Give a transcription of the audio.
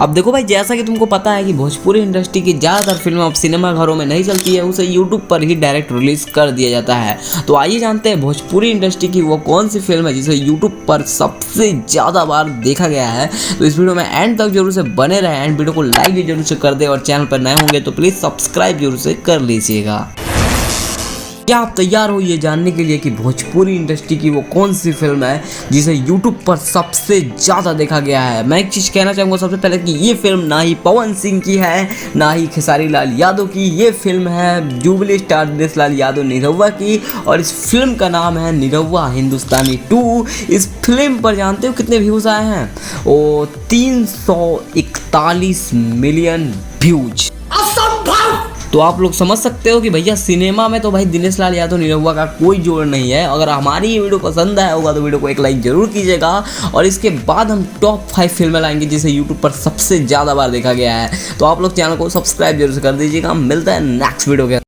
अब देखो भाई, जैसा कि तुमको पता है कि भोजपुरी इंडस्ट्री की ज़्यादातर फिल्में अब सिनेमा घरों में नहीं चलती है, उसे यूट्यूब पर ही डायरेक्ट रिलीज कर दिया जाता है। तो आइए जानते हैं भोजपुरी इंडस्ट्री की वो कौन सी फिल्म है जिसे यूट्यूब पर सबसे ज़्यादा बार देखा गया है। तो इस वीडियो में एंड तक जरूर से बने रहे एंड वीडियो को लाइक भी जरूर से कर दे, और चैनल पर नए होंगे तो प्लीज़ सब्सक्राइब जरूर से कर लीजिएगा। क्या आप तैयार हो ये जानने के लिए कि भोजपुरी इंडस्ट्री की वो कौन सी फिल्म है जिसे यूट्यूब पर सबसे ज़्यादा देखा गया है। मैं एक चीज़ कहना चाहूँगा सबसे पहले कि ये फिल्म ना ही पवन सिंह की है, ना ही खेसारी लाल यादव की। ये फिल्म है जुबली स्टार दिनेश लाल यादव निरहुआ की, और इस फिल्म का नाम है निरहुआ हिंदुस्तानी 2। इस फिल्म पर जानते हो कितने व्यूज़ आए हैं? वो 341 मिलियन व्यूज। तो आप लोग समझ सकते हो कि भैया सिनेमा में तो भाई दिनेश लाल यादव निरहुआ का कोई जोड़ नहीं है। अगर हमारी ये वीडियो पसंद आया होगा तो वीडियो को एक लाइक जरूर कीजिएगा, और इसके बाद हम टॉप 5 फिल्में लाएंगे जिसे यूट्यूब पर सबसे ज़्यादा बार देखा गया है। तो आप लोग चैनल को सब्सक्राइब जरूर से कर दीजिएगा। मिलता है नेक्स्ट वीडियो के